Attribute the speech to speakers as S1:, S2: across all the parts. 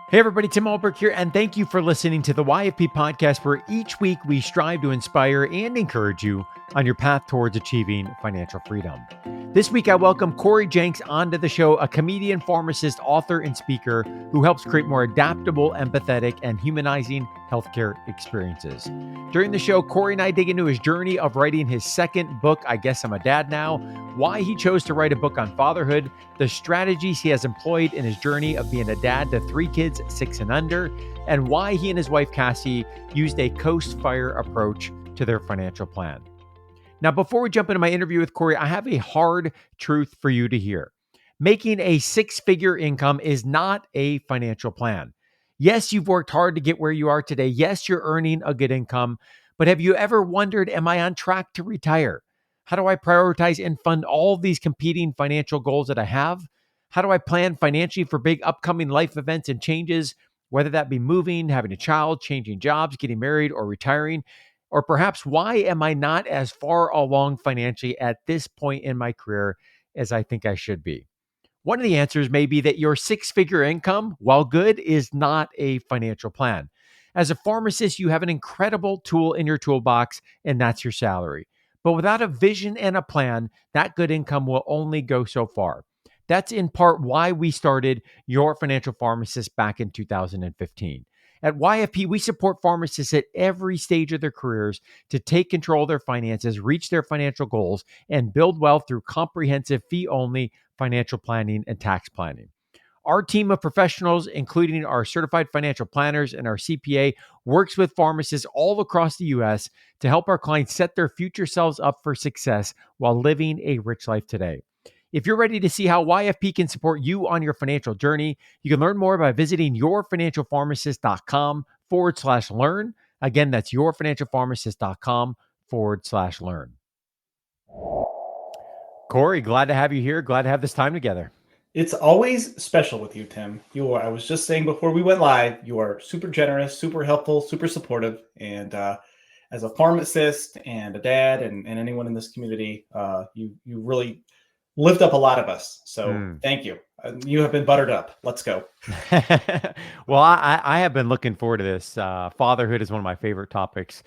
S1: Hey everybody, Tim Alberg here, and thank you for listening to the YFP podcast, where each week we strive to inspire and encourage you on your path towards achieving financial freedom. This week, I welcome Cory Jenks onto the show, a comedian, pharmacist, author, and speaker who helps create more adaptable, empathetic, and humanizing healthcare experiences. During the show, Cory and I dig into his journey of writing his second book, I Guess I'm a Dad Now, why he chose to write a book on fatherhood, the strategies he has employed in his journey of being a dad to 3 kids, 6 and under, and why he and his wife, Cassie, used a coast-fire approach to their financial plan. Now, before we jump into my interview with Cory, I have a hard truth for you to hear. Making a 6-figure income is not a financial plan. Yes, you've worked hard to get where you are today. Yes, you're earning a good income, but have you ever wondered, am I on track to retire? How do I prioritize and fund all these competing financial goals that I have? How do I plan financially for big upcoming life events and changes, whether that be moving, having a child, changing jobs, getting married, or retiring? Or perhaps, why am I not as far along financially at this point in my career as I think I should be? One of the answers may be that your 6-figure income, while good, is not a financial plan. As a pharmacist, you have an incredible tool in your toolbox, and that's your salary. But without a vision and a plan, that good income will only go so far. That's in part why we started Your Financial Pharmacist back in 2015. At YFP, we support pharmacists at every stage of their careers to take control of their finances, reach their financial goals, and build wealth through comprehensive fee-only financial planning and tax planning. Our team of professionals, including our certified financial planners and our CPA, works with pharmacists all across the U.S. to help our clients set their future selves up for success while living a rich life today. If you're ready to see how YFP can support you on your financial journey, you can learn more by visiting yourfinancialpharmacist.com/learn. Again, that's yourfinancialpharmacist.com/learn. Cory, glad to have you here. Glad to have this time together.
S2: It's always special with you, Tim. I was just saying before we went live, you are super generous, super helpful, super supportive. And as a pharmacist and a dad and anyone in this community, you really lift up a lot of us. So thank you. You have been buttered up. Let's go.
S1: Well, I have been looking forward to this. Fatherhood is one of my favorite topics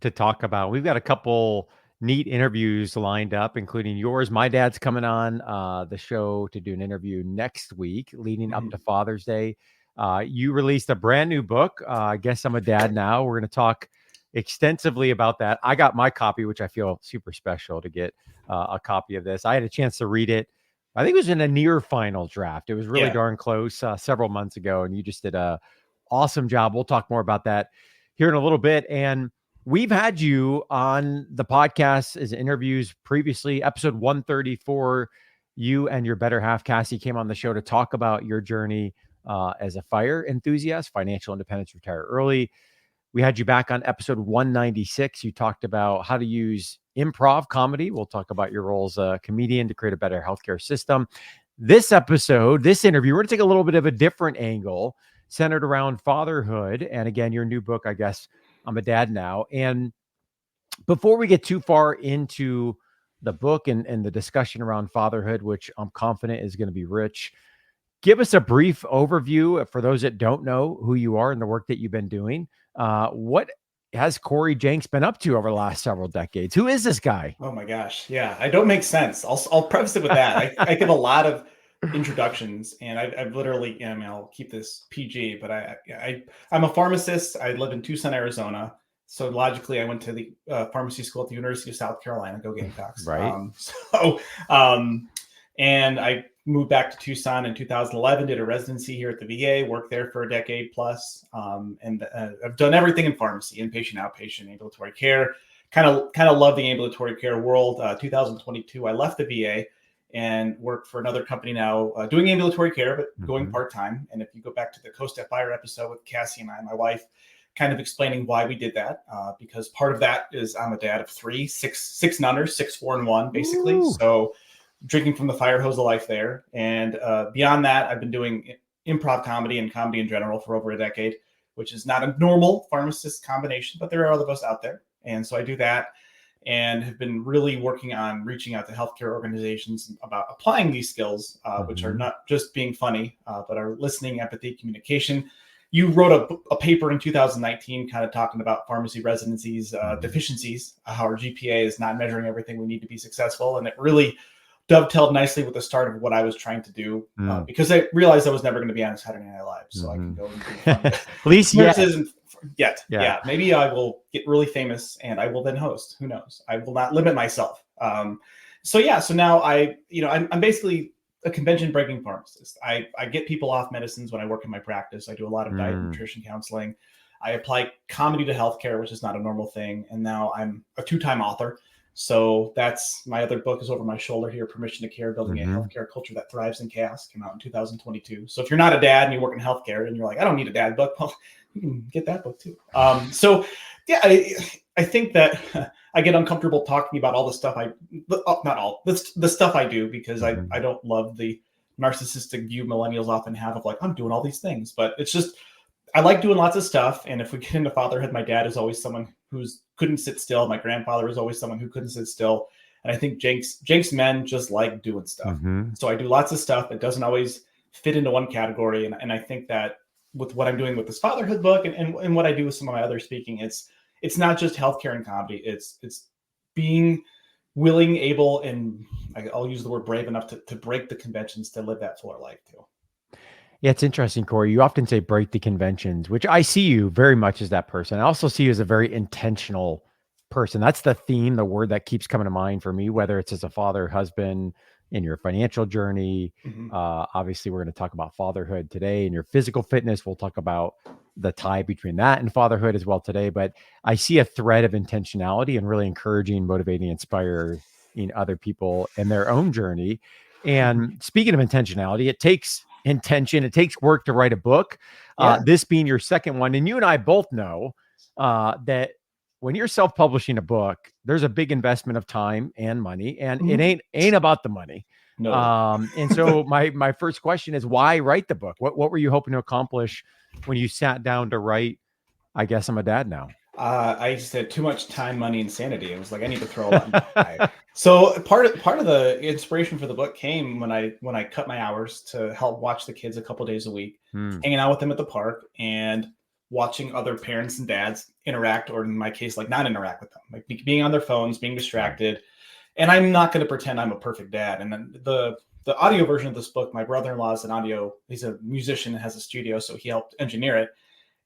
S1: to talk about. We've got a couple neat interviews lined up, including yours. My dad's coming on the show to do an interview next week leading up to Father's Day. You released a brand new book. I Guess I'm a Dad Now. We're going to talk extensively about that. I got my copy, which I feel super special to get a copy of this. I had a chance to read it. I think it was in a near final draft. It was really darn close several months ago, and you just did a awesome job. We'll talk more about that here in a little bit. And we've had you on the podcast as interviews previously. Episode 134, you and your better half, Cassie, came on the show to talk about your journey as a fire enthusiast, financial independence, retire early. We had you back on episode 196. You talked about how to use improv comedy. We'll talk about your role as a comedian to create a better healthcare system. This episode, this interview, we're going to take a little bit of a different angle centered around fatherhood. And again, your new book, I Guess I'm a Dad Now. And before we get too far into the book and the discussion around fatherhood, which I'm confident is going to be rich, give us a brief overview for those that don't know who you are and the work that you've been doing. What has Cory Jenks been up to over the last several decades? Who is this guy?
S2: Oh my gosh. Yeah, I don't make sense. I'll preface it with that. I give a lot of introductions, and I've literally, I'll keep this PG, but I'm a pharmacist. I live in Tucson, Arizona. So logically, I went to the pharmacy school at the University of South Carolina. Go Gamecocks!
S1: Right.
S2: And I moved back to Tucson in 2011. Did a residency here at the VA. Worked there for a decade plus, and I've done everything in pharmacy: inpatient, outpatient, ambulatory care. Kind of love the ambulatory care world. 2022, I left the VA and work for another company now, doing ambulatory care, but going part-time. And if you go back to the Coast at Fire episode with Cassie and I, my wife, kind of explaining why we did that, because part of that is I'm a dad of 3, 6 and under, 6, 4, and 1, basically. Ooh. So drinking from the fire hose of life there. And beyond that, I've been doing improv comedy and comedy in general for over a decade, which is not a normal pharmacist combination, but there are other of us out there. And so I do that. and have been really working on reaching out to healthcare organizations about applying these skills, which are not just being funny, but are listening, empathy, communication. You wrote a paper in 2019 kind of talking about pharmacy residencies, deficiencies, how our GPA is not measuring everything we need to be successful. And it really dovetailed nicely with the start of what I was trying to do, because I realized I was never going to be on Saturday Night Live. So I can go and do fun
S1: At least
S2: yet. Yeah. Maybe I will get really famous and I will then host. Who knows? I will not limit myself. So now I'm basically a convention breaking pharmacist. I get people off medicines when I work in my practice. I do a lot of diet and nutrition counseling. I apply comedy to healthcare, which is not a normal thing. And now I'm a 2-time author. So that's my other book is over my shoulder here, Permission to Care, Building a Healthcare Culture That Thrives in Chaos, came out in 2022. So if you're not a dad and you work in healthcare and you're like, I don't need a dad book, well, you can get that book too. I think that I get uncomfortable talking about all the stuff the stuff I do, because I don't love the narcissistic view millennials often have of like, I'm doing all these things, but it's just, I like doing lots of stuff. And if we get into fatherhood, my dad is always someone who's couldn't sit still. My grandfather was always someone who couldn't sit still. And I think Jenks men just like doing stuff. So I do lots of stuff. It doesn't always fit into one category. And I think that with what I'm doing with this fatherhood book and what I do with some of my other speaking, it's not just healthcare and comedy. It's being willing, able, and I'll use the word brave enough to break the conventions to live that fuller life too.
S1: Yeah, it's interesting, Cory. You often say break the conventions, which I see you very much as that person. I also see you as a very intentional person. That's the theme, the word that keeps coming to mind for me, whether it's as a father, husband, in your financial journey. Obviously, we're going to talk about fatherhood today and your physical fitness. We'll talk about the tie between that and fatherhood as well today. But I see a thread of intentionality and really encouraging, motivating, inspiring other people in their own journey. And speaking of intentionality, it takes intention. It takes work to write a book. This being your second one. And you and I both know that when you're self-publishing a book, there's a big investment of time and money, and it ain't about the money.
S2: No.
S1: And so my first question is, why write the book? What were you hoping to accomplish when you sat down to write, I Guess I'm a Dad Now?
S2: I just had too much time, money, and sanity. It was like, I need to throw a lot. So part of the inspiration for the book came when I cut my hours to help watch the kids a couple days a week, hanging out with them at the park and watching other parents and dads interact, or in my case, like not interact with them, like being on their phones, being distracted. And I'm not going to pretend I'm a perfect dad. And then the audio version of this book, my brother-in-law is he's a musician and has a studio, so he helped engineer it.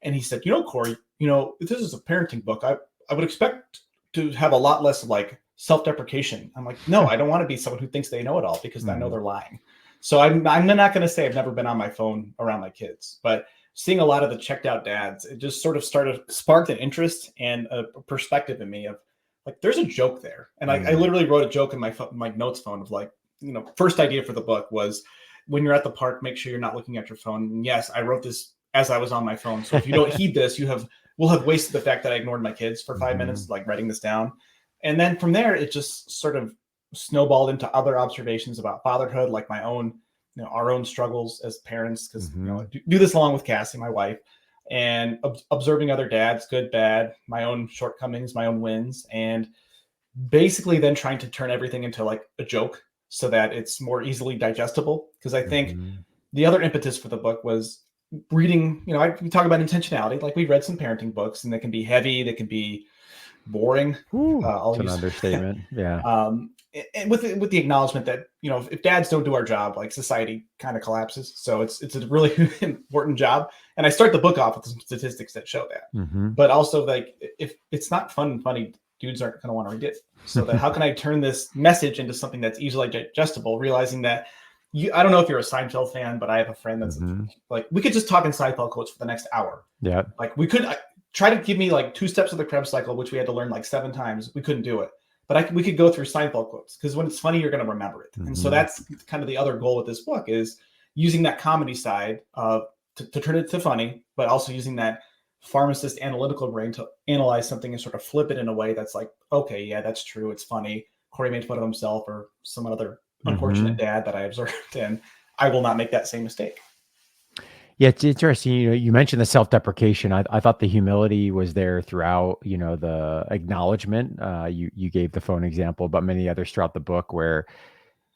S2: And he said, Cory, if this is a parenting book, I would expect to have a lot less like self-deprecation. I'm like, no, I don't want to be someone who thinks they know it all, because I know they're lying. So I'm not going to say I've never been on my phone around my kids, but seeing a lot of the checked out dads, it just sort of sparked an interest and a perspective in me of like, there's a joke there. And I literally wrote a joke in my notes phone of like, first idea for the book was, when you're at the park, make sure you're not looking at your phone. And yes, I wrote this as I was on my phone. So if you don't heed this, we'll have wasted the fact that I ignored my kids for 5 minutes, like writing this down. And then from there, it just sort of snowballed into other observations about fatherhood, like my own, our own struggles as parents, because I do this along with Cassie, my wife, and observing other dads, good, bad, my own shortcomings, my own wins, and basically then trying to turn everything into like a joke so that it's more easily digestible. Because I think the other impetus for the book was reading, we talk about intentionality, like we read some parenting books, and they can be heavy, they can be boring.
S1: It's an understatement. Yeah.
S2: And with the acknowledgement that, if dads don't do our job, like society kind of collapses. So it's a really important job. And I start the book off with some statistics that show that. But also, like, if it's not fun and funny, dudes aren't going to want to read it. So that how can I turn this message into something that's easily digestible, realizing that I don't know if you're a Seinfeld fan, but I have a friend that's like, we could just talk in Seinfeld quotes for the next hour.
S1: Yeah.
S2: Like we could try to give me like 2 steps of the Krebs cycle, which we had to learn like 7 times. We couldn't do it, but we could go through Seinfeld quotes, because when it's funny, you're going to remember it. And so that's kind of the other goal with this book, is using that comedy side to turn it to funny, but also using that pharmacist analytical brain to analyze something and sort of flip it in a way that's like, okay, yeah, that's true. It's funny. Cory made fun of himself or some other unfortunate dad that I observed, and I will not make that same mistake.
S1: Yeah, it's interesting. You mentioned the self-deprecation. I thought the humility was there throughout. The acknowledgement. You gave the phone example, but many others throughout the book where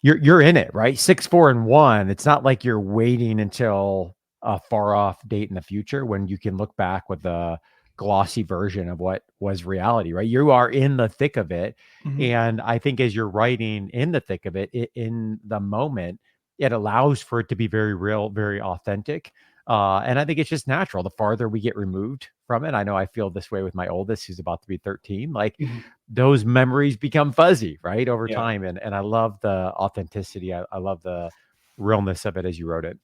S1: you're in it, right? 6, 4, and 1. It's not like you're waiting until a far off date in the future when you can look back with a glossy version of what was reality, right? You are in the thick of it.
S2: Mhm.
S1: And I think as you're writing in the thick of it, in the moment, it allows for it to be very real, very authentic. And I think it's just natural. The farther we get removed from it, I know I feel this way with my oldest, who's about to be 13. Like
S2: Mhm.
S1: those memories become fuzzy, right, over
S2: Yeah.
S1: time. And I love the authenticity. I love the realness of it as you wrote it.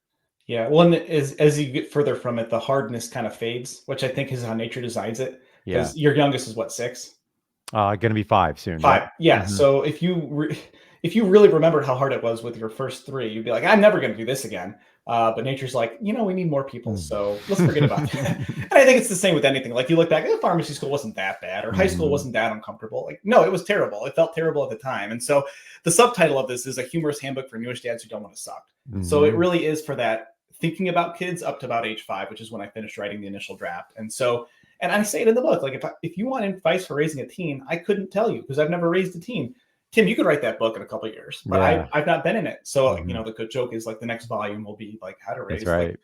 S2: Yeah. Well, and as you get further from it, the hardness kind of fades, which I think is how nature designs it.
S1: Yeah.
S2: Because your youngest is what, 6?
S1: Gonna be 5 soon. Yep.
S2: 5. Yeah.
S1: Hmm.
S2: So if you really remembered how hard it was with your first 3, you'd be like, I'm never going to do this again. But nature's like, we need more people, so let's forget about that. And I think it's the same with anything. Like you look back, pharmacy school wasn't that bad, or high school
S1: Hmm.
S2: wasn't that uncomfortable. Like, no, it was terrible. It felt terrible at the time. And so the subtitle of this is a humorous handbook for newish dads who don't want to suck. So it
S1: Hmm.
S2: really is for that thinking about kids up to about age 5, which is when I finished writing the initial draft. And so, and I say it in the book, like if you want advice for raising a teen, I couldn't tell you because I've never raised a teen. Tim, you could write that book in a couple of years, but
S1: Yeah.
S2: I've not been in it. So,
S1: Hmm.
S2: the good joke is like the next volume will be like how to
S1: That's
S2: raise like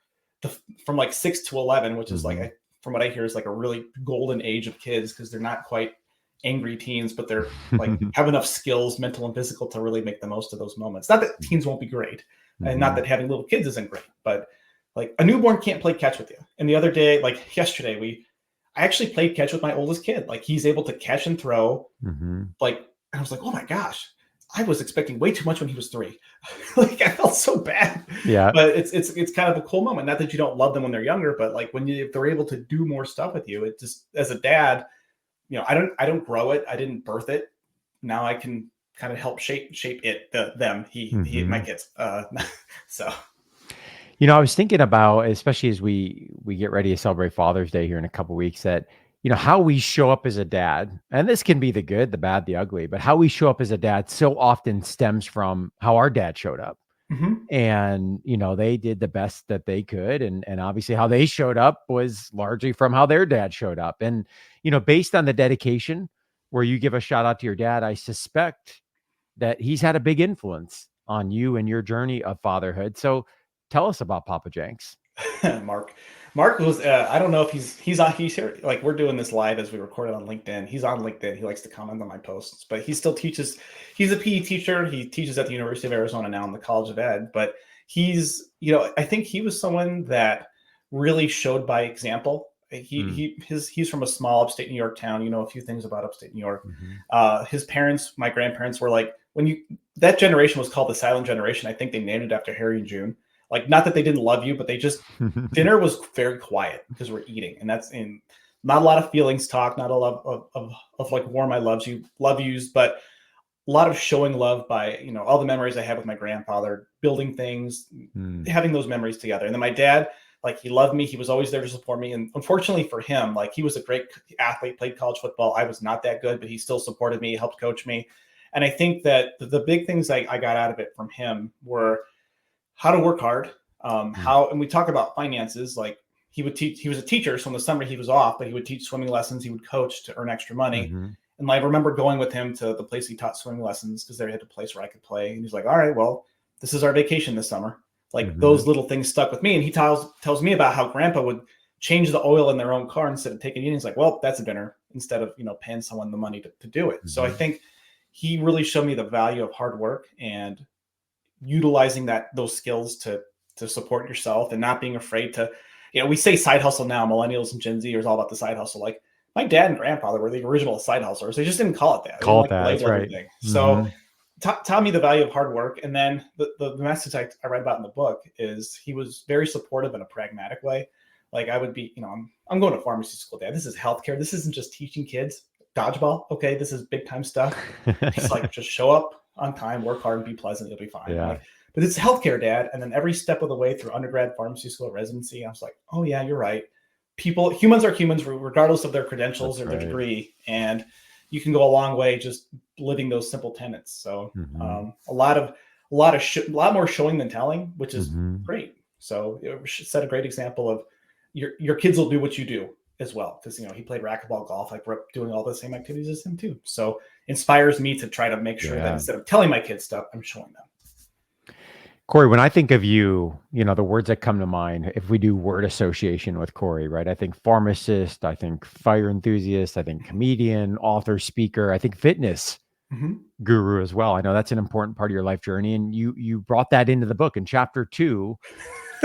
S1: right.
S2: from like 6 to 11, which is like,
S1: Hmm.
S2: from what I hear is like a really golden age of kids because they're not quite angry teens, but they're like have enough skills, mental and physical, to really make the most of those moments. Not that teens won't be great, and not
S1: Hmm.
S2: that having little kids isn't great, but like a newborn can't play catch with you. And the other day, like yesterday, I actually played catch with my oldest kid. Like he's able to catch and throw.
S1: Hmm.
S2: Like, and I was like, oh my gosh, I was expecting way too much when he was 3. Like I felt so bad.
S1: Yeah.
S2: But it's kind of a cool moment. Not that you don't love them when they're younger, but like if they're able to do more stuff with you, it just, as a dad, I don't grow it. I didn't birth it. Now I can kind of help shape it, them, he my
S1: Hmm.
S2: kids. So
S1: I was thinking about, especially as we get ready to celebrate Father's Day here in a couple weeks, that how we show up as a dad, and this can be the good, the bad, the ugly, but how we show up as a dad so often stems from how our dad showed up.
S2: mhm.
S1: And they did the best that they could, and obviously how they showed up was largely from how their dad showed up. And based on the dedication where you give a shout out to your dad, I suspect that he's had a big influence on you and your journey of fatherhood. So tell us about Papa Jenks.
S2: Mark. Mark was I don't know if he's here, like we're doing this live as we record it on LinkedIn. He's on LinkedIn. He likes to comment on my posts, but he still teaches. He's a PE teacher. He teaches at the University of Arizona now in the College of Ed, but I think he was someone that really showed by example.
S1: Mm.
S2: He's from a small upstate New York town. A few things about upstate New York.
S1: Mhm.
S2: His parents, my grandparents, were like, that generation was called the silent generation. I think they named it after Harry and June. Like, not that they didn't love you, but they just, dinner was very quiet because we're eating, and that's in not a lot of feelings talk, not a lot of like warm I love yous, but a lot of showing love by all the memories I had with my grandfather, building things,
S1: Mm.
S2: having those memories together. And then my dad, like, he loved me, he was always there to support me, and unfortunately for him, like, he was a great athlete, played college football. I was not that good, but he still supported me, helped coach me. And I think that the big things I got out of it from him were how to work hard,
S1: Mm.
S2: and we talk about finances. Like, he would teach. He was a teacher, so in the summer he was off, but he would teach swimming lessons. He would coach to earn extra money.
S1: Mhm.
S2: And I remember going with him to the place he taught swimming lessons because they had a place where I could play. And he's like, "All right, well, this is our vacation this summer." Like, those
S1: Mhm.
S2: little things stuck with me. And he tells me about how Grandpa would change the oil in their own car instead of taking it in. He's like, "Well, that's a dinner," instead of paying someone the money to do it. So I
S1: Mhm.
S2: think he really showed me the value of hard work and utilizing those skills to support yourself and not being afraid to, we say side hustle now. Millennials and Gen Zers all about the side hustle. Like, my dad and grandfather were the original side hustlers. They just didn't call it that. They didn't
S1: Call it
S2: like to
S1: that. That's
S2: label
S1: right.
S2: everything. So
S1: Mhm.
S2: taught me the value of hard work. And then the message I read about in the book is he was very supportive in a pragmatic way. Like, I would be, I'm going to pharmacy school, Dad. This is healthcare. This isn't just teaching kids dodgeball. Okay, this is big time stuff. He's like, just show up on time, work hard, and be pleasant. You'll be fine. I'm
S1: Yeah.
S2: like, but it's healthcare, Dad. And then every step of the way through undergrad, pharmacy school, residency, I was like, oh yeah, you're right. Humans are humans, regardless of their credentials
S1: That's
S2: or their
S1: right.
S2: degree, and you can go a long way just living those simple tenets. So
S1: Mhm.
S2: a lot more showing than telling, which is
S1: Mhm.
S2: great. So it set a great example of your kids will do what you do as well. Because, he played racquetball, golf. I grew up doing all the same activities as him too. So inspires me to try to make sure that instead of telling my kids stuff, I'm showing them.
S1: Cory, when I think of you, the words that come to mind, if we do word association with Cory, right? I think pharmacist, I think fire enthusiast, I think comedian, author, speaker, I think fitness guru as well. I know that's an important part of your life journey. And you brought that into the book in chapter 2.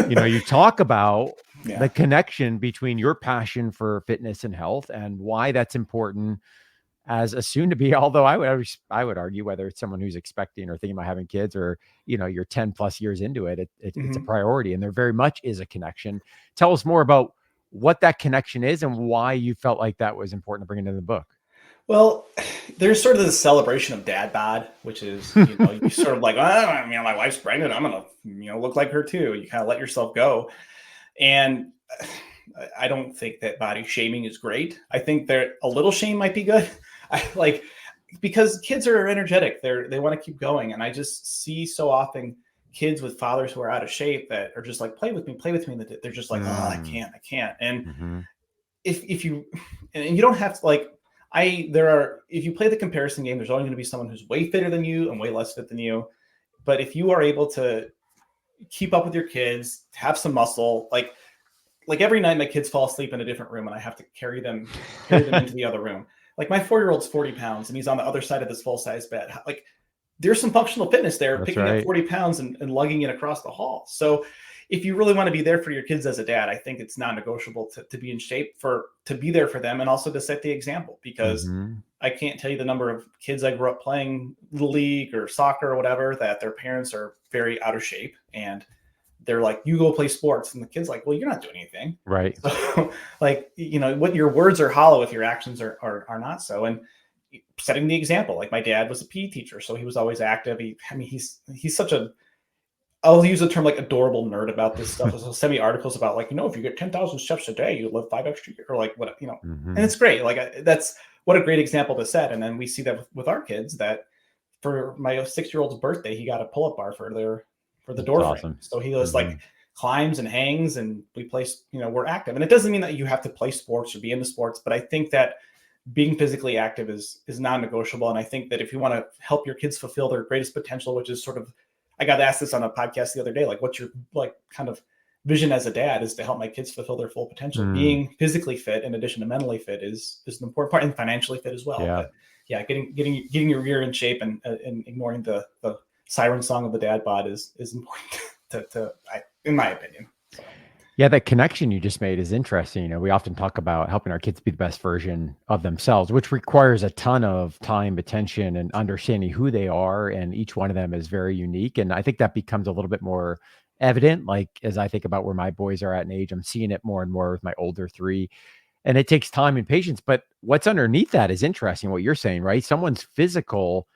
S1: You talk about the connection between your passion for fitness and health and why that's important as a soon to be, although I would argue, whether it's someone who's expecting or thinking about having kids, or, you're 10 plus years into it, it's a priority, and there very much is a connection. Tell us more about what that connection is and why you felt like that was important to bring into the book.
S2: Well, there's sort of this celebration of dad bod, which is, you sort of like, my wife's pregnant, I'm going to, look like her too. You kind of let yourself go. And I don't think that body shaming is great. I think that a little shame might be good. Because kids are energetic. They want to keep going. And I just see so often kids with fathers who are out of shape that are just like, play with me. And they're just like, oh, I can't. And if you don't have to if you play the comparison game, there's only going to be someone who's way fitter than you and way less fit than you. But if you are able to keep up with your kids, have some muscle, like every night my kids fall asleep in a different room and I have to carry them into the other room. Like my 4-year-old's 40 pounds and he's on the other side of this full size bed. Like there's some functional fitness there, picking up 40 pounds and lugging it across the hall. So if you really want to be there for your kids as a dad, I think it's non-negotiable to be in shape to be there for them and also to set the example, because I can't tell you the number of kids I grew up playing Little League or soccer or whatever, that their parents are very out of shape and they're like, you go play sports. And the kid's like, well, you're not doing anything.
S1: Right.
S2: So what your words are hollow if your actions are not so. And setting the example, like my dad was a PE teacher, so he was always active. He's such a, I'll use the term like adorable nerd about this stuff. So send me articles about if you get 10,000 steps a day, you live 5 extra years, or and it's great. That's what a great example to set. And then we see that with our kids, that for my 6-year-old's birthday, he got a pull-up bar for the door frame. Awesome. So he was climbs and hangs, and we play, we're active. And it doesn't mean that you have to play sports or be into sports, but I think that being physically active is non-negotiable. And I think that if you want to help your kids fulfill their greatest potential, which is sort of, I got asked this on a podcast the other day, what's your kind of vision as a dad, is to help my kids fulfill their full potential. Being physically fit in addition to mentally fit is an important part, and financially fit as well.
S1: Yeah.
S2: But getting your rear in shape and ignoring the siren song of the dad bod is important in my opinion. So.
S1: Yeah, that connection you just made is interesting. We often talk about helping our kids be the best version of themselves, which requires a ton of time, attention, and understanding who they are. And each one of them is very unique. And I think that becomes a little bit more evident. As I think about where my boys are at in age, I'm seeing it more and more with my older 3. And it takes time and patience. But what's underneath that is interesting, what you're saying, right? Someone's physical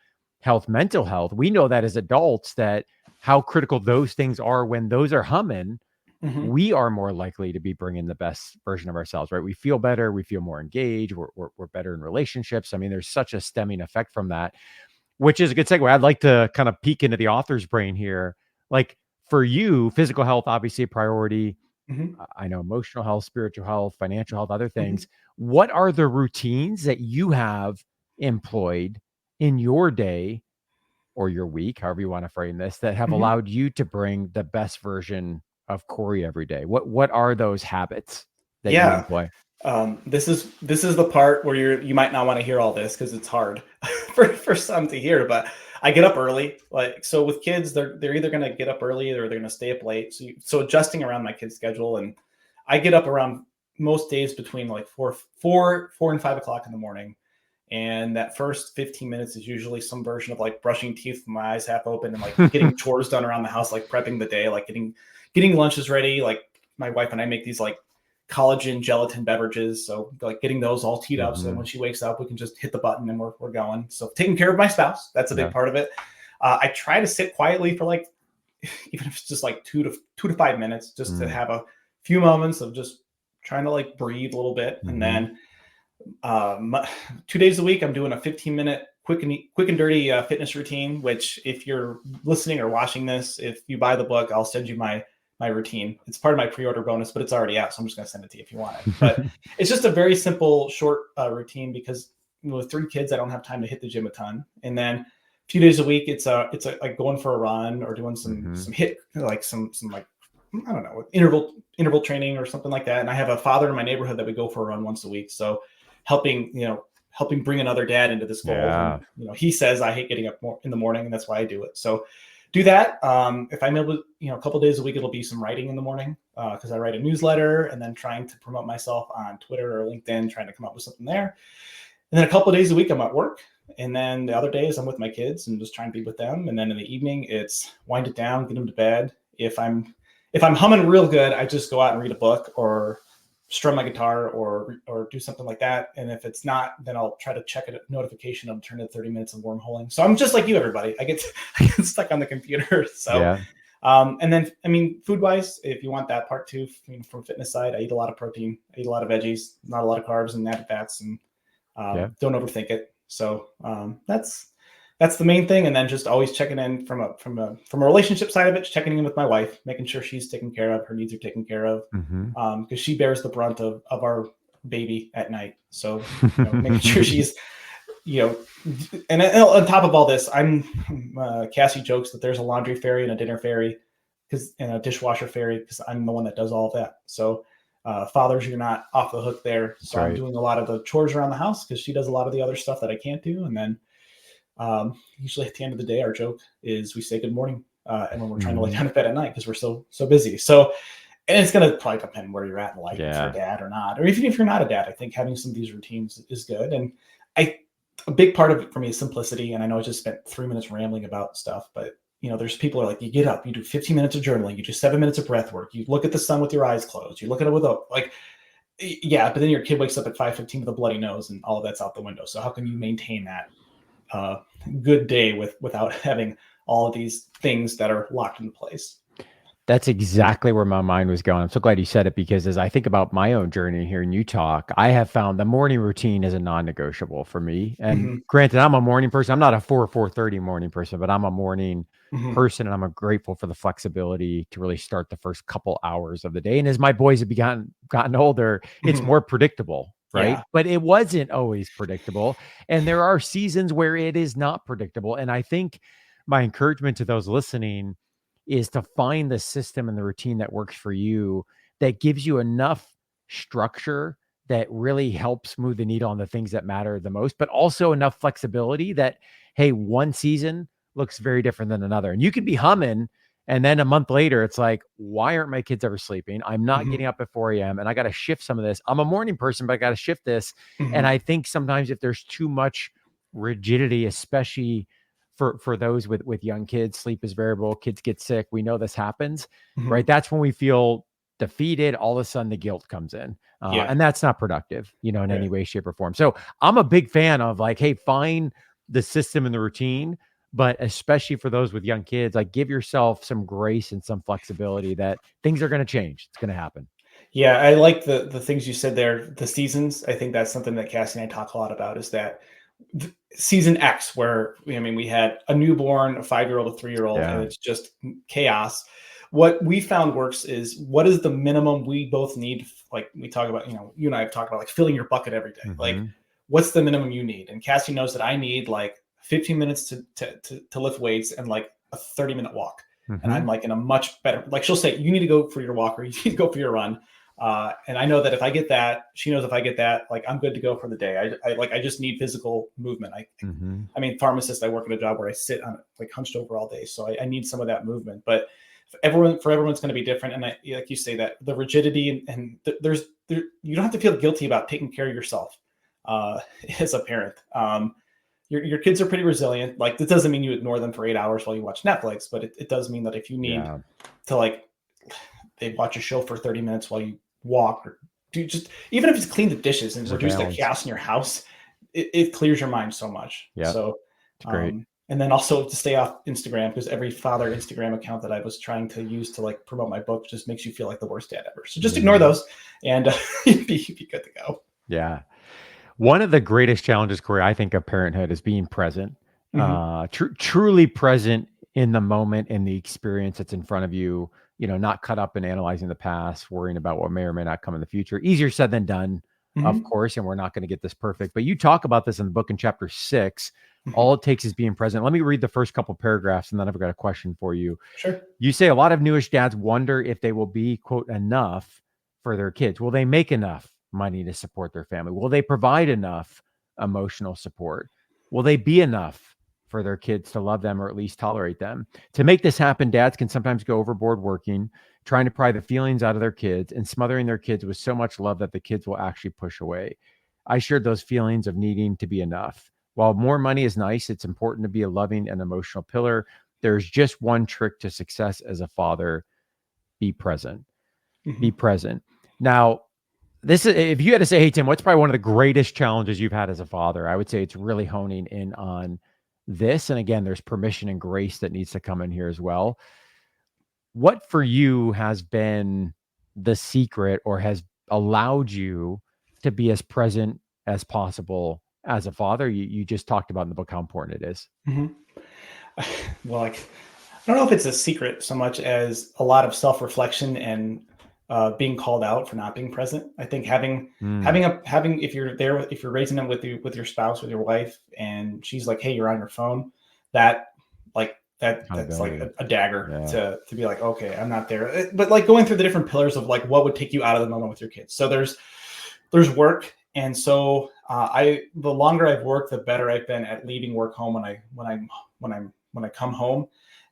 S1: health, mental health. We know that as adults, that how critical those things are. When those are humming, we are more likely to be bringing the best version of ourselves, right? We feel better. We feel more engaged. We're better in relationships. I mean, there's such a stemming effect from that, which is a good segue. I'd like to kind of peek into the author's brain here. For you, physical health, obviously a priority. I know emotional health, spiritual health, financial health, other things. What are the routines that you have employed in your day or your week, however you want to frame this, that have allowed you to bring the best version of Cory every day? What are those habits that you employ?
S2: This is the part where you might not want to hear all this, because it's hard for some to hear, but I get up early. So with kids, they're either going to get up early or they're going to stay up late. So adjusting around my kids' schedule, and I get up around most days between 4 and 5 o'clock in the morning. And that first 15 minutes is usually some version of brushing teeth with my eyes half open and getting chores done around the house, prepping the day, getting lunches ready. My wife and I make these collagen gelatin beverages. So getting those all teed up so that when she wakes up, we can just hit the button and we're going. So taking care of my spouse, that's a big part of it. I try to sit quietly for even if it's just 2 to 5 minutes, just to have a few moments of just trying to breathe a little bit. And then 2 days a week, I'm doing a 15-minute quick and dirty fitness routine, which if you're listening or watching this, if you buy the book, I'll send you my my routine. It's part of my pre-order bonus, but it's already out, so I'm just going to send it to you if you want it. But it's just a very simple, short routine because with 3 kids, I don't have time to hit the gym a ton. And then a few days a week, it's like going for a run or doing some hit, like some like, I don't know, interval training or something like that. And I have a father in my neighborhood that we go for a run once a week. So helping bring another dad into this fold.
S1: Yeah.
S2: And, he says I hate getting up more in the morning, and that's why I do it. So do that. If I'm able to, a couple of days a week, it'll be some writing in the morning because I write a newsletter, and then trying to promote myself on Twitter or LinkedIn, trying to come up with something there. And then a couple of days a week, I'm at work. And then the other days I'm with my kids and just trying to be with them. And then in the evening, it's wind it down, get them to bed. If I'm humming real good, I just go out and read a book or strum my guitar or do something like that. And if it's not, then I'll try to check a notification. I'll turn to 30 minutes of wormholing. So I'm just like you, everybody. I get stuck on the computer. So, yeah. And then, food wise, if you want that part too, from fitness side, I eat a lot of protein, I eat a lot of veggies, not a lot of carbs and added fats, and don't overthink it. So that's the main thing. And then just always checking in from a relationship side of it, checking in with my wife, making sure she's taken care of, her needs are taken care of, because she bears the brunt of our baby at night. So making sure she's, and on top of all this, Cassie jokes that there's a laundry fairy and a dinner fairy and a dishwasher fairy because I'm the one that does all of that. So fathers, you're not off the hook there. So I'm doing a lot of the chores around the house because she does a lot of the other stuff that I can't do. And then usually at the end of the day, our joke is we say good morning. And when we're trying to lay down in bed at night, because we're so busy. So, and it's going to probably depend where you're at in life, if you're a dad or not, or even if you're not a dad, I think having some of these routines is good. And a big part of it for me is simplicity. And I know I just spent 3 minutes rambling about stuff, but there's people who are like, you get up, you do 15 minutes of journaling, you do 7 minutes of breath work, you look at the sun with your eyes closed, you look at it with but then your kid wakes up at 5:15 with a bloody nose and all of that's out the window. So how can you maintain that good day without having all of these things that are locked into place?
S1: That's exactly where my mind was going. I'm so glad you said it, because as I think about my own journey here and you talk, I have found the morning routine is a non-negotiable for me. And granted, I'm a morning person. I'm not a 4:30 morning person, but I'm a morning person, and I'm grateful for the flexibility to really start the first couple hours of the day. And as my boys have gotten older, it's more predictable, right? Yeah. But it wasn't always predictable. And there are seasons where it is not predictable. And I think my encouragement to those listening is to find the system and the routine that works for you, that gives you enough structure that really helps move the needle on the things that matter the most, but also enough flexibility that, hey, one season looks very different than another. And you could be humming, and then a month later, it's like, why aren't my kids ever sleeping? I'm not getting up at 4 a.m. and I got to shift some of this. I'm a morning person, but I got to shift this. And I think sometimes if there's too much rigidity, especially for those with young kids, sleep is variable, kids get sick. We know this happens, right? That's when we feel defeated. All of a sudden the guilt comes in. And that's not productive, in any way, shape, or form. So I'm a big fan of like, hey, find the system and the routine, but especially for those with young kids, like give yourself some grace and some flexibility that things are going to change. It's going to happen.
S2: Yeah. I like the things you said there, the seasons. I think that's something that Cassie and I talk a lot about, is that season X, where we had a newborn, a 5-year-old, a 3-year-old, and it's just chaos. What we found works is, what is the minimum we both need? Like we talk about, you and I have talked about like filling your bucket every day. Like, what's the minimum you need? And Cassie knows that I need like 15 minutes to lift weights and like a 30-minute walk. And I'm like in a much better, like she'll say, you need to go for your walk, or you need to go for your run. And I know that if I get that, she knows if I get that, like I'm good to go for the day. I just need physical movement. Pharmacist, I work at a job where I sit on like hunched over all day. So I need some of that movement, but everyone's going to be different. And like you say, that the rigidity and you don't have to feel guilty about taking care of yourself as a parent. Your kids are pretty resilient. Like, that doesn't mean you ignore them for 8 hours while you watch Netflix, but it does mean that if you need to, like, they watch a show for 30 minutes while you walk, or do just, even if it's clean the dishes and reduce the chaos in your house, it clears your mind so much. Yeah. So it's great. And then also to stay off Instagram, because every father Instagram account that I was trying to use to like promote my book just makes you feel like the worst dad ever. So just ignore those and you'd be good to go.
S1: Yeah. One of the greatest challenges, Cory, I think, of parenthood is being present, truly present in the moment, in the experience that's in front of you, not caught up in analyzing the past, worrying about what may or may not come in the future. Easier said than done, of course, and we're not going to get this perfect, but you talk about this in the book in chapter 6. All it takes is being present. Let me read the first couple paragraphs, and then I've got a question for you.
S2: Sure.
S1: You say a lot of newish dads wonder if they will be, quote, enough for their kids. Will they make enough money to support their family? Will they provide enough emotional support? Will they be enough for their kids to love them or at least tolerate them? To make this happen, dads can sometimes go overboard working, trying to pry the feelings out of their kids and smothering their kids with so much love that the kids will actually push away. I shared those feelings of needing to be enough. While more money is nice, it's important to be a loving and emotional pillar. There's just one trick to success as a father: be present. Be present. Now, this is, if you had to say, hey, Tim, what's probably one of the greatest challenges you've had as a father? I would say it's really honing in on this. And again, there's permission and grace that needs to come in here as well. What for you has been the secret or has allowed you to be as present as possible as a father? You just talked about in the book how important it is.
S2: Well, I don't know if it's a secret so much as a lot of self-reflection and being called out for not being present. I think having if you're raising them with your spouse, with your wife, and she's like, hey, you're on your phone, that's like a dagger to be like, okay, I'm not there. But like going through the different pillars of like what would take you out of the moment with your kids. So there's work. And so the longer I've worked, the better I've been at leaving work home when I come home.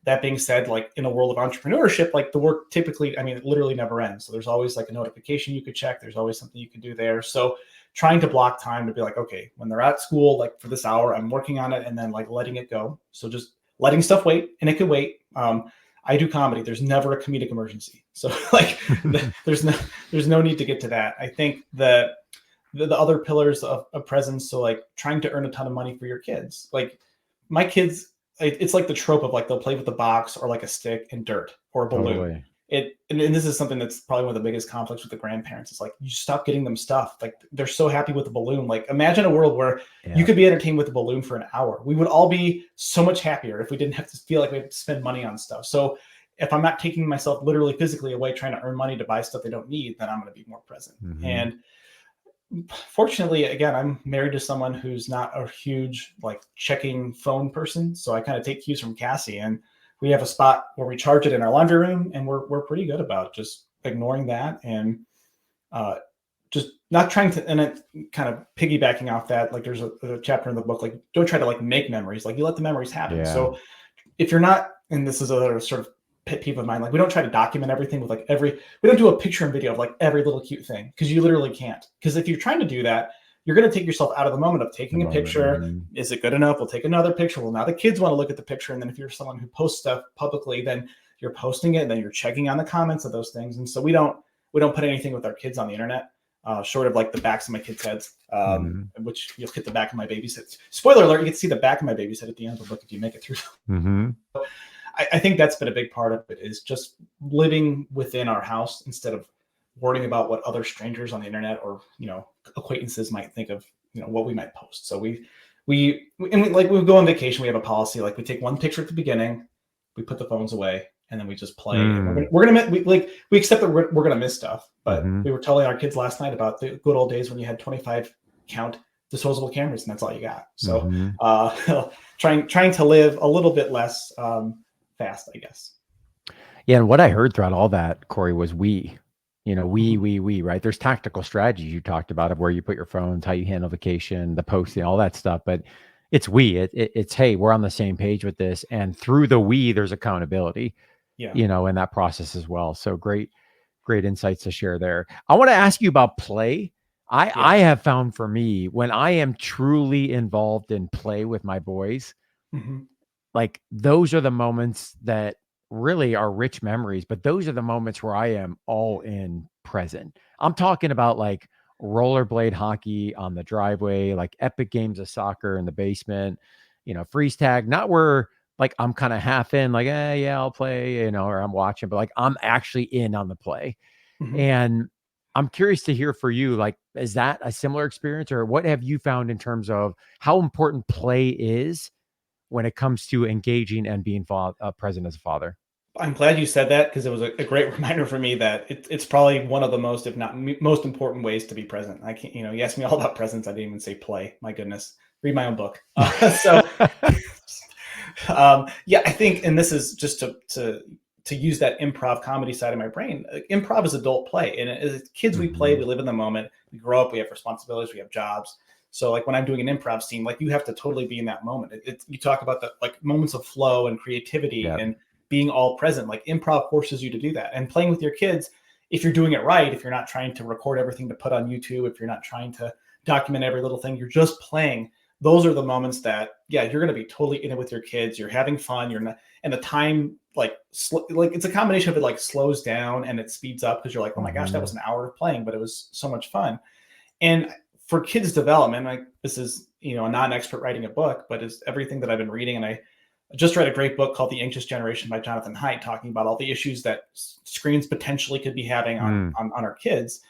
S2: That being said, like in a world of entrepreneurship, like the work typically, it literally never ends. So there's always like a notification you could check. There's always something you could do there. So trying to block time to be like, okay, when they're at school, like for this hour, I'm working on it, and then like letting it go. So just letting stuff wait, and it could wait. I do comedy. There's never a comedic emergency. So like there's no need to get to that. I think the other pillars of presence. So like trying to earn a ton of money for your kids, like my kids, it's like the trope of like they'll play with a box or like a stick and dirt or a balloon.
S1: Totally.
S2: And this is something that's probably one of the biggest conflicts with the grandparents. It's like you stop getting them stuff. Like they're so happy with the balloon. Like imagine a world where you could be entertained with a balloon for an hour. We would all be so much happier if we didn't have to feel like we have to spend money on stuff. So if I'm not taking myself literally physically away trying to earn money to buy stuff they don't need, then I'm going to be more present. And fortunately, again, I'm married to someone who's not a huge like checking phone person. So I kind of take cues from Cassie, and we have a spot where we charge it in our laundry room, and we're pretty good about just ignoring that and just not trying to, and it kind of piggybacking off that, like there's a chapter in the book, like don't try to like make memories, like you let the memories happen. So if you're not, and this is a sort of pet peeve of mine, like we don't try to document everything with like we don't do a picture and video of like every little cute thing, because you literally can't. Because if you're trying to do that, you're going to take yourself out of the moment of taking a picture. Is it good enough? We'll take another picture. Well, now the kids want to look at the picture. And then if you're someone who posts stuff publicly, then you're posting it and then you're checking on the comments of those things. And so we don't put anything with our kids on the internet, short of like the backs of my kids' heads, which you'll hit the back of my baby's head. Spoiler alert, you get to see the back of my baby's head at the end of the book if you make it through. So I think that's been a big part of it, is just living within our house instead of worrying about what other strangers on the internet or, acquaintances might think of, what we might post. So we go on vacation. We have a policy, like we take one picture at the beginning, we put the phones away, and then we just play. And we accept that we're going to miss stuff, but we were telling our kids last night about the good old days when you had 25 count disposable cameras and that's all you got. So trying to live a little bit less fast, I guess.
S1: Yeah. And what I heard throughout all that, Cory, was we, right? There's tactical strategies you talked about of where you put your phones, how you handle vacation, the posting, all that stuff. But it's it's, hey, we're on the same page with this. And through the there's accountability, in that process as well. So great insights to share there. I want to ask you about play. I have found for me, when I am truly involved in play with my boys, like those are the moments that really are rich memories, but those are the moments where I am all in present. I'm talking about like rollerblade hockey on the driveway, like epic games of soccer in the basement, freeze tag, not where like I'm kind of half in, like, I'll play, or I'm watching, but like I'm actually in on the play. And I'm curious to hear for you, like, is that a similar experience, or what have you found in terms of how important play is when it comes to engaging and being present as a father?
S2: I'm glad you said that, because it was a great reminder for me that it's probably one of the most, if not most important ways to be present. I can't, you asked me all about presence. I didn't even say play. My goodness, read my own book. Yeah, I think, and this is just to use that improv comedy side of my brain. Improv is adult play, and as kids, we play, we live in the moment, we grow up, we have responsibilities, we have jobs. So like when I'm doing an improv scene, like you have to totally be in that moment. You talk about the like moments of flow and creativity and being all present. Like improv forces you to do that. And playing with your kids, if you're doing it right, if you're not trying to record everything to put on YouTube, if you're not trying to document every little thing, you're just playing. Those are the moments that, yeah, you're going to be totally in it with your kids. You're having fun. You're not, and the time, like it's a combination of it, like slows down and it speeds up, because you're like, oh my gosh, that was an hour of playing, but it was so much fun. And for kids development, like this is, a non-expert writing a book, but it's everything that I've been reading. And I just read a great book called The Anxious Generation by Jonathan Haidt, talking about all the issues that screens potentially could be having on our kids.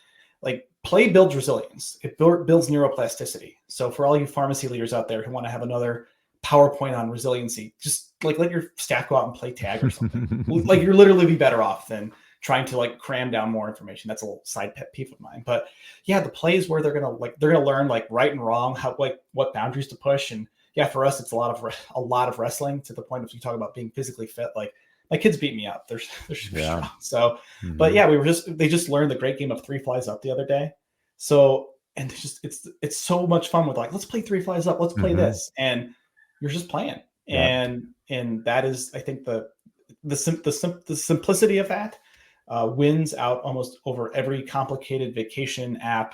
S2: Like play builds resilience. It builds neuroplasticity. So for all you pharmacy leaders out there who want to have another PowerPoint on resiliency, just like let your staff go out and play tag or something. Like you're literally be better off than trying to like cram down more information. That's a little side pet peeve of mine. But yeah, the plays where they're gonna learn like right and wrong, how like what boundaries to push. And yeah, for us, it's a lot of wrestling, to the point of you talk about being physically fit. Like my kids beat me up. They're super strong. So, but yeah, they just learned the great game of 3 Flies Up the other day. So, and it's so much fun with like, let's play 3 Flies Up. Let's play this. And you're just playing. And that is, I think the simplicity of that wins out almost over every complicated vacation app,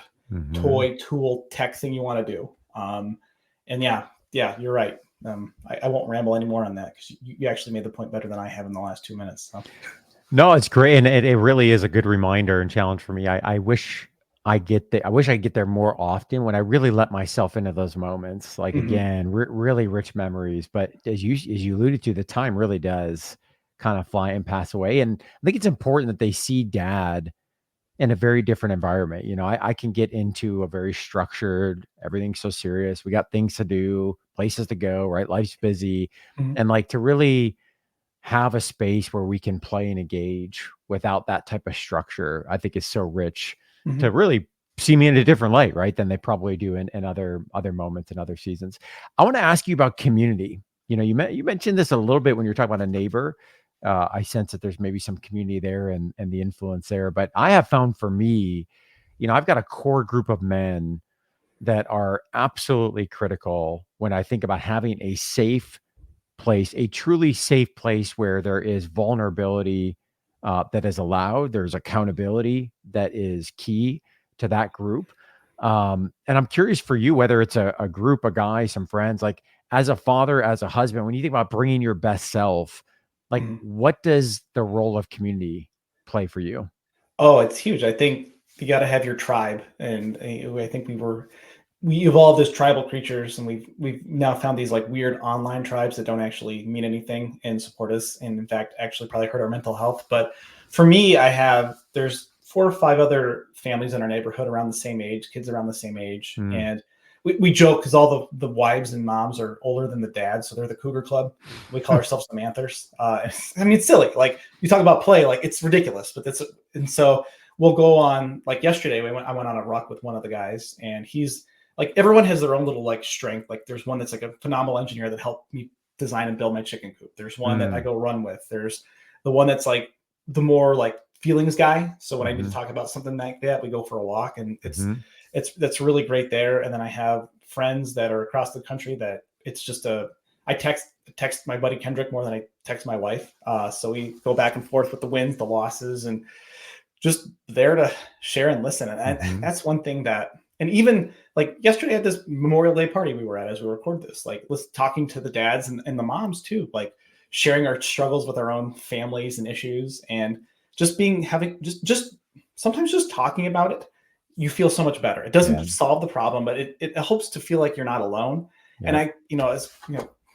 S2: toy, tool, tech thing you want to do. And yeah, you're right. I won't ramble anymore on that, because you actually made the point better than I have in the last 2 minutes. So.
S1: No, it's great. And it really is a good reminder and challenge for me. I wish I get there more often, when I really let myself into those moments. Like again, really rich memories. But as you alluded to, the time really does kind of fly and pass away. And I think it's important that they see dad in a very different environment. I can get into a very structured, everything's so serious. We got things to do, places to go, right? Life's busy. And like to really have a space where we can play and engage without that type of structure, I think is so rich to really see me in a different light, right? Than they probably do in other moments and other seasons. I want to ask you about community. You mentioned this a little bit when you were talking about a neighbor. I sense that there's maybe some community there and the influence there, but I have found for me, I've got a core group of men that are absolutely critical when I think about having a safe place, a truly safe place where there is vulnerability that is allowed. There's accountability that is key to that group. And I'm curious for you, whether it's a group, a guy, some friends, like as a father, as a husband, when you think about bringing your best self, like what does the role of community play for you?
S2: Oh, it's huge. I think you got to have your tribe. And I think we evolved as tribal creatures, and we've now found these like weird online tribes that don't actually mean anything and support us, and in fact actually probably hurt our mental health. But for me, there's 4 or 5 other families in our neighborhood around the same age, kids around the same age. And we joke, because all the wives and moms are older than the dads, so they're the Cougar Club. We call ourselves the Manthers. I mean, it's silly. Like you talk about play, like it's ridiculous, but and so we'll go on. Like yesterday, I went on a ruck with one of the guys, and he's like, everyone has their own little like strength. Like there's one that's like a phenomenal engineer that helped me design and build my chicken coop. There's one that I go run with. There's the one that's like the more like feelings guy. So when I need to talk about something like that, we go for a walk, and that's really great there. And then I have friends that are across the country that it's just I text my buddy Kendrick more than I text my wife. So we go back and forth with the wins, the losses, and just there to share and listen. And that's one thing that, and even like yesterday at this Memorial Day party we were at, as we record this, like talking to the dads and the moms too, like sharing our struggles with our own families and issues, and just just sometimes just talking about it, you feel so much better. It doesn't solve the problem, but it helps to feel like you're not alone. And I,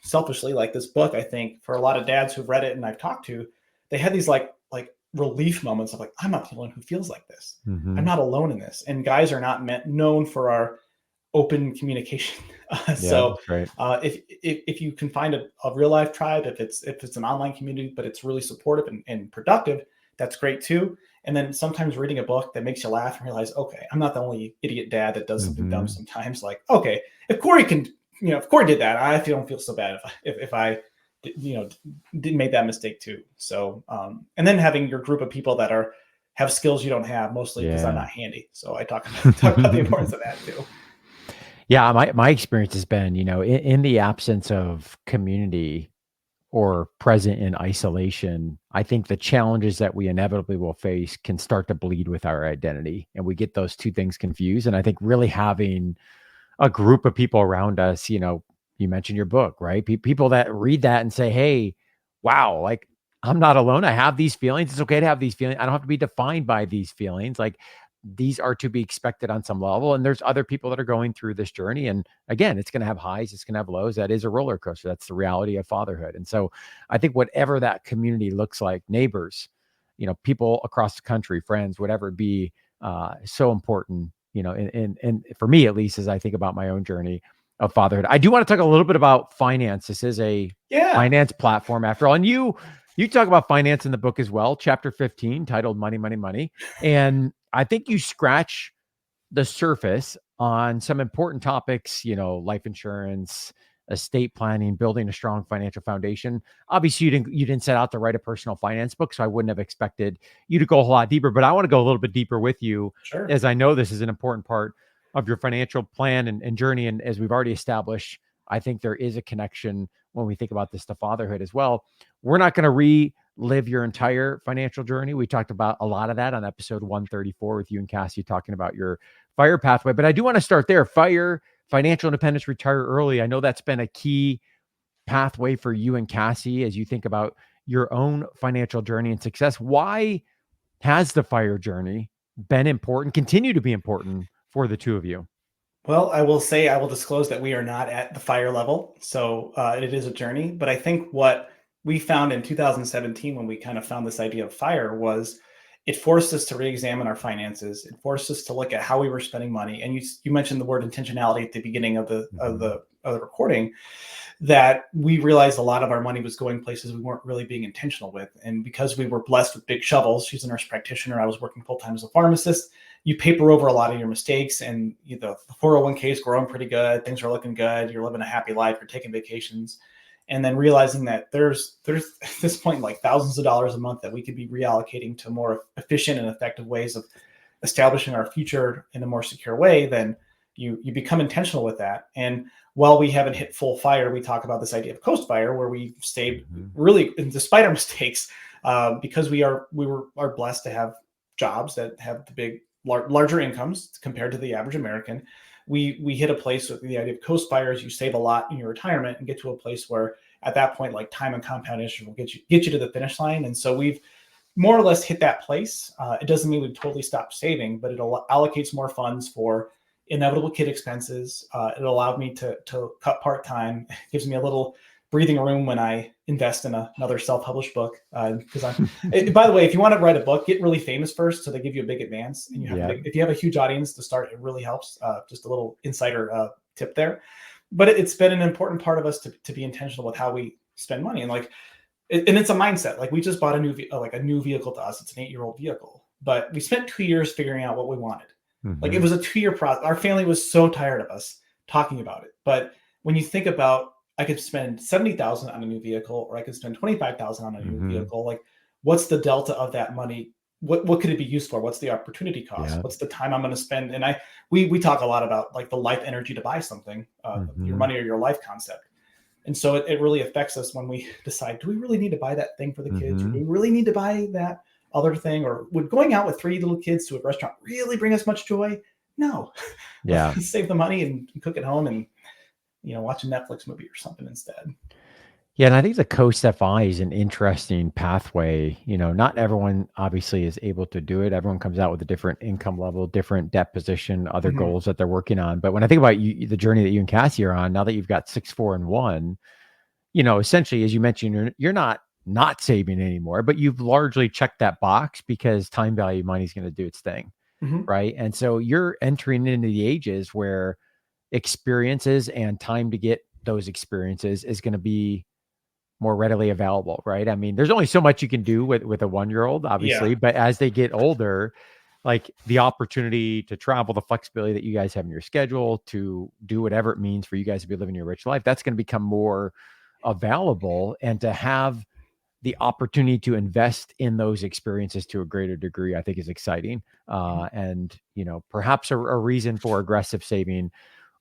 S2: selfishly, like this book, I think for a lot of dads who've read it and I've talked to, they had these like relief moments of like, I'm not the one who feels like this. I'm not alone in this. And guys are not known for our open communication.
S1: Yeah,
S2: So
S1: that's right.
S2: if you can find a real life tribe, if it's an online community, but it's really supportive and productive, that's great too. And then sometimes reading a book that makes you laugh and realize, okay, I'm not the only idiot dad that does something dumb
S1: Mm-hmm.
S2: sometimes. Like, okay, if Cory can, if Cory did that, don't feel so bad if I, didn't make that mistake too. So, and then having your group of people that have skills you don't have, mostly because I'm
S1: Yeah.
S2: not handy. So I talk about the importance of that too.
S1: Yeah, my experience has been, in the absence of community or present in isolation, I think the challenges that we inevitably will face can start to bleed with our identity, and we get those two things confused. And I think really having a group of people around us, you mentioned your book, right? People that read that and say, "Hey, wow, like I'm not alone. I have these feelings. It's okay to have these feelings. I don't have to be defined by these feelings. Like these are to be expected on some level. And there's other people that are going through this journey. And again, it's going to have highs, it's going to have lows. That is a roller coaster. That's the reality of fatherhood. And so I think whatever that community looks like, neighbors, people across the country, friends, whatever it be, so important, and for me, at least, as I think about my own journey of fatherhood. I do want to talk a little bit about finance. This is a
S2: Yeah.
S1: finance platform after all. And you talk about finance in the book as well, chapter 15, titled Money, Money, Money. And I think you scratch the surface on some important topics, life insurance, estate planning, building a strong financial foundation. Obviously, you didn't set out to write a personal finance book, so I wouldn't have expected you to go a whole lot deeper, but I want to go a little bit deeper with you,
S2: Sure.
S1: as I know this is an important part of your financial plan and journey. And as we've already established, I think there is a connection when we think about this to fatherhood as well. We're not going to relive your entire financial journey. We talked about a lot of that on episode 134 with you and Cassie, talking about your FIRE pathway. But I do want to start there. FIRE, financial independence, retire early. I know that's been a key pathway for you and Cassie as you think about your own financial journey and success. Why has the FIRE journey been important, continue to be important for the two of you?
S2: Well, I will disclose that we are not at the fire level. So it is a journey. But I think what we found in 2017 when we kind of found this idea of fire was it forced us to re-examine our finances. It forced us to look at how we were spending money. And you mentioned the word intentionality at the beginning of the recording, that we realized a lot of our money was going places we weren't really being intentional with. And because we were blessed with big shovels, she's a nurse practitioner, I was working full-time as a pharmacist, you paper over a lot of your mistakes, and the 401k is growing pretty good. Things are looking good. You're living a happy life. You're taking vacations. And then realizing that there's at this point like thousands of dollars a month that we could be reallocating to more efficient and effective ways of establishing our future in a more secure way, then you become intentional with that. And while we haven't hit full fire, we talk about this idea of coast fire, where we stayed really, and despite our mistakes, because we are blessed to have jobs that have the big larger incomes compared to the average American. We hit a place with the idea of coast fires. You save a lot in your retirement and get to a place where at that point, like time and compound interest will get you to the finish line. And so we've more or less hit that place. It doesn't mean we've totally stopped saving, but it allocates more funds for inevitable kid expenses. It allowed me to cut part-time. It gives me a little breathing room when I invest in another self-published book. Because by the way, if you want to write a book, get really famous first, so they give you a big advance. And if you have a huge audience to start, it really helps. Just a little insider tip there. But it's been an important part of us to be intentional with how we spend money. And it's a mindset. Like, we just bought a new vehicle to us. It's an 8-year-old vehicle, but we spent 2 years figuring out what we wanted. Like, it was a 2-year process. Our family was so tired of us talking about it. But when you think about, I could spend $70,000 on a new vehicle, or I could spend $25,000 on a new vehicle. Like, what's the delta of that money? What could it be used for? What's the opportunity cost? What's the time I'm going to spend? And we talk a lot about like the life energy to buy something, your money or your life concept. And so it really affects us when we decide, do we really need to buy that thing for the kids? Or do we really need to buy that other thing? Or would going out with 3 little kids to a restaurant really bring us much joy? No.
S1: Yeah.
S2: Save the money and cook at home and, watch a Netflix movie or something instead.
S1: Yeah, and I think the Coast FI is an interesting pathway. Not everyone obviously is able to do it. Everyone comes out with a different income level, different debt position, other goals that they're working on. But when I think about the journey that you and Cassie are on, now that you've got 6, 4, and 1, essentially, as you mentioned, you're not saving anymore, but you've largely checked that box because time value money is going to do its thing, right? And so you're entering into the ages where experiences and time to get those experiences is going to be more readily available, right? I mean, there's only so much you can do with a 1-year-old, obviously, but as they get older, like the opportunity to travel, the flexibility that you guys have in your schedule to do whatever it means for you guys to be living your rich life, that's going to become more available. And to have the opportunity to invest in those experiences to a greater degree, I think is exciting. And, perhaps a reason for aggressive saving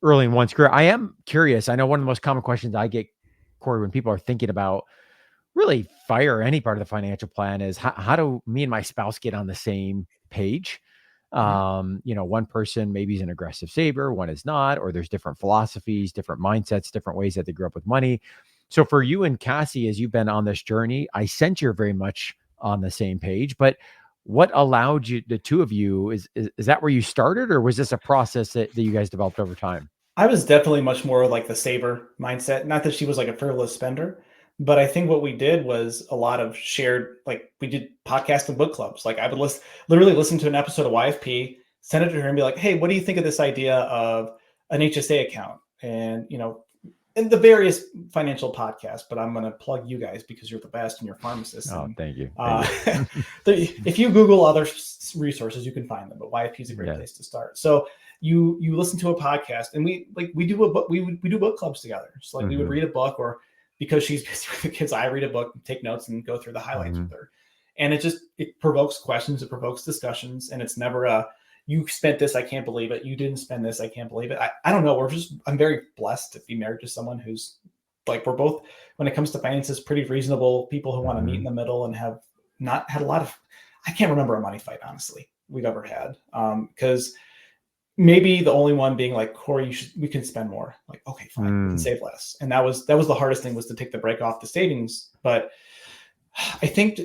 S1: early in one's career. I am curious. I know one of the most common questions I get, Cory, when people are thinking about really fire any part of the financial plan is how do me and my spouse get on the same page? One person maybe is an aggressive saver, one is not, or there's different philosophies, different mindsets, different ways that they grew up with money. So for you and Cassie, as you've been on this journey, I sense you're very much on the same page, but what allowed you, the two of you, is that where you started, or was this a process that you guys developed over time?
S2: I was definitely much more like the saver mindset. Not that she was like a frivolous spender, but I think what we did was a lot of shared, like we did podcast and book clubs. Like I would literally listen to an episode of YFP, send it to her and be like, hey, what do you think of this idea of an HSA account? And, in the various financial podcasts, but I'm going to plug you guys because you're the best and you're pharmacists.
S1: Oh,
S2: and,
S1: thank you.
S2: If you Google other resources, you can find them, but YFP is a great place to start. So you listen to a podcast, and we do a book. We do book clubs together. So we would read a book, or because she's busy with the kids, I read a book, take notes, and go through the highlights with her. And it provokes questions, it provokes discussions, and it's never you spent this, I can't believe it. You didn't spend this, I can't believe it. I don't know. I'm very blessed to be married to someone who's like, we're both, when it comes to finances, pretty reasonable people who want to meet in the middle and have not had a lot of, I can't remember a money fight, honestly, we've ever had. Because maybe the only one being like, Cory, we can spend more. Like, okay, fine, we can save less. And that was the hardest thing, was to take the break off the savings. But I think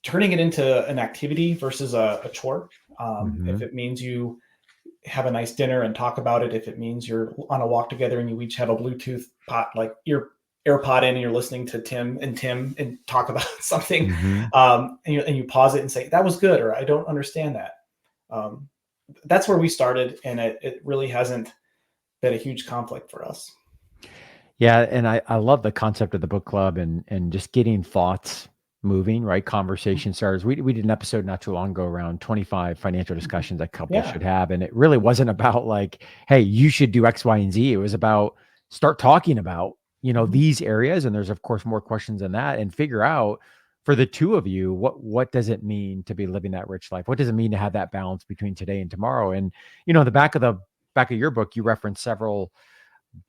S2: turning it into an activity versus a chore. If it means you have a nice dinner and talk about it, if it means you're on a walk together and you each have a Bluetooth like your AirPod in and you're listening to Tim and talk about something, and you pause it and say, that was good, or I don't understand that. That's where we started, and it really hasn't been a huge conflict for us.
S1: Yeah. And I love the concept of the book club and just getting thoughts moving, right? Conversation starters. We did an episode not too long ago around 25 financial discussions that couples should have. And it really wasn't about like, hey, you should do X, Y, and Z. It was about start talking about, these areas. And there's of course more questions than that, and figure out for the two of you, what does it mean to be living that rich life? What does it mean to have that balance between today and tomorrow? And, the back of your book, you reference several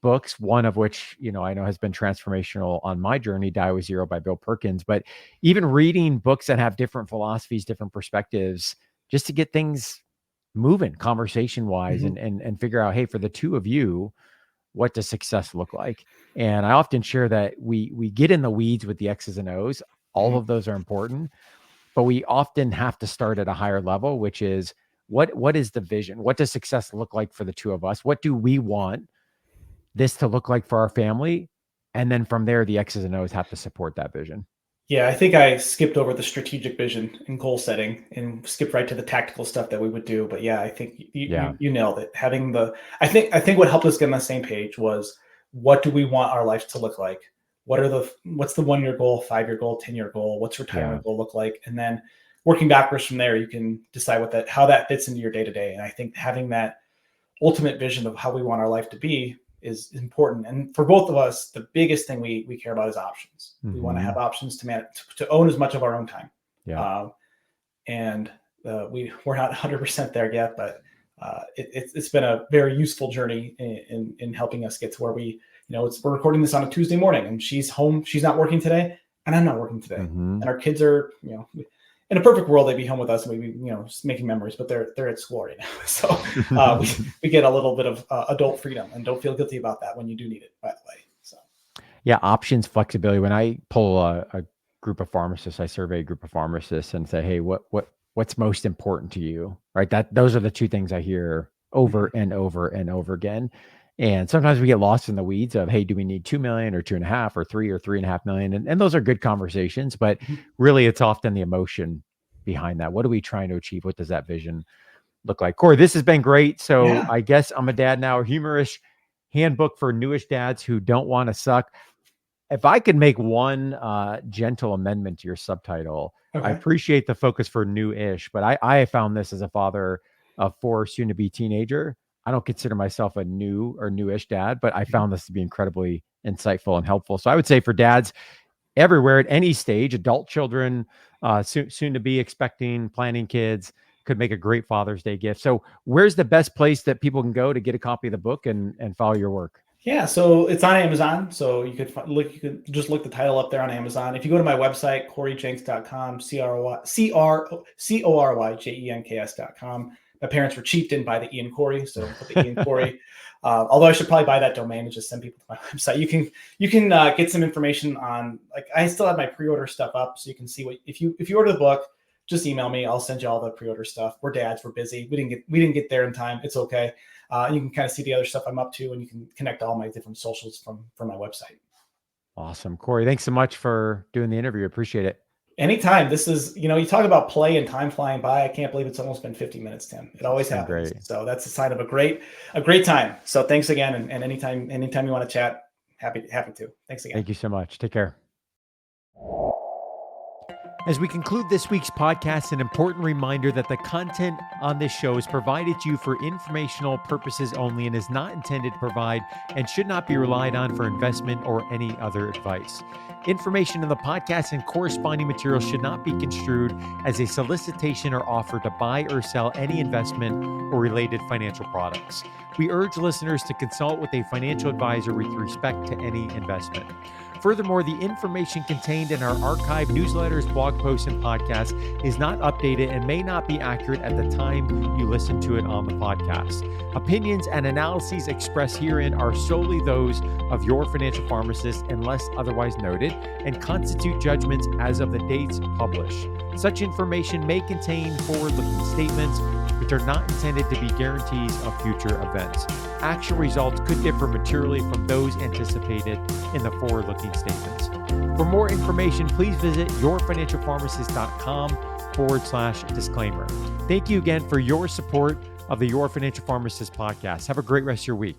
S1: books, one of which, I know has been transformational on my journey, Die with Zero by Bill Perkins. But even reading books that have different philosophies, different perspectives, just to get things moving conversation wise, and figure out, hey, for the two of you, what does success look like? And I often share that we get in the weeds with the X's and O's. All of those are important, but we often have to start at a higher level, which is what is the vision? What does success look like for the two of us? What do we want this to look like for our family? And then from there, the X's and O's have to support that vision.
S2: Yeah, I think I skipped over the strategic vision and goal setting and skipped right to the tactical stuff that we would do. But yeah, I think you nailed it. I think what helped us get on the same page was, what do we want our life to look like? What's the 1-year goal, 5-year goal, 10-year goal? What's retirement goal look like? And then working backwards from there, you can decide how that fits into your day to day. And I think having that ultimate vision of how we want our life to be is important. And for both of us, the biggest thing we care about is options. We want to have options to own as much of our own time. We're not 100% there yet, but it's been a very useful journey in helping us get to where we're recording this on a Tuesday morning, and she's home. She's not working today, and I'm not working today. And our kids are, in a perfect world, they'd be home with us and we'd be, making memories, but they're at school right now. So we get a little bit of adult freedom, and don't feel guilty about that when you do need it, by the way. So
S1: yeah, options, flexibility. When I pull a group of pharmacists, I survey a group of pharmacists and say, hey, what's most important to you? Right. Those are the two things I hear over and over and over again. And sometimes we get lost in the weeds of, hey, do we need 2 million or 2.5 or 3 or 3.5 million? And those are good conversations, but really it's often the emotion behind that. What are we trying to achieve? What does that vision look like. Cory, this has been great. So
S2: Yeah.
S1: I guess I'm a dad now, a humorous handbook for newish dads who don't want to suck. If I could make one gentle amendment to your subtitle, I
S2: Okay.
S1: appreciate the focus for new-ish, but I have found this as a father of 4 soon-to-be teenager. I don't consider myself a new or newish dad, but I found this to be incredibly insightful and helpful. So I would say for dads everywhere at any stage, adult children, soon to be expecting, planning kids, could make a great Father's Day gift. So where's the best place that people can go to get a copy of the book and follow your work?
S2: Yeah, so it's on Amazon. So you could look. You could just look the title up there on Amazon. If you go to my website, CoryJenks.com, CoryJenks.com. My parents were cheap, didn't buy the Ian Cory, so put the Ian Cory. Although I should probably buy that domain and just send people to my website. You can get some information on, like, I still have my pre-order stuff up, so you can see what if you order the book, just email me. I'll send you all the pre-order stuff. We're dads, we're busy. We didn't get there in time. It's okay. You can kind of see the other stuff I'm up to, and you can connect all my different socials from my website.
S1: Awesome. Cory, thanks so much for doing the interview. Appreciate it.
S2: Anytime. This is, you talk about play and time flying by. I can't believe it's almost been 50 minutes, Tim. It always happens.
S1: Great.
S2: So that's a sign of a great time. So thanks again. And anytime you want to chat, happy to. Thanks again.
S1: Thank you so much. Take care. As we conclude this week's podcast, an important reminder that the content on this show is provided to you for informational purposes only and is not intended to provide and should not be relied on for investment or any other advice. Information in the podcast and corresponding material should not be construed as a solicitation or offer to buy or sell any investment or related financial products. We urge listeners to consult with a financial advisor with respect to any investment. Furthermore, the information contained in our archived newsletters, blog posts, and podcasts is not updated and may not be accurate at the time you listen to it on the podcast. Opinions and analyses expressed herein are solely those of your financial pharmacist unless otherwise noted and constitute judgments as of the dates published. Such information may contain forward-looking statements which are not intended to be guarantees of future events. Actual results could differ materially from those anticipated in the forward-looking statements. For more information, please visit yourfinancialpharmacist.com/disclaimer. Thank you again for your support of the Your Financial Pharmacist podcast. Have a great rest of your week.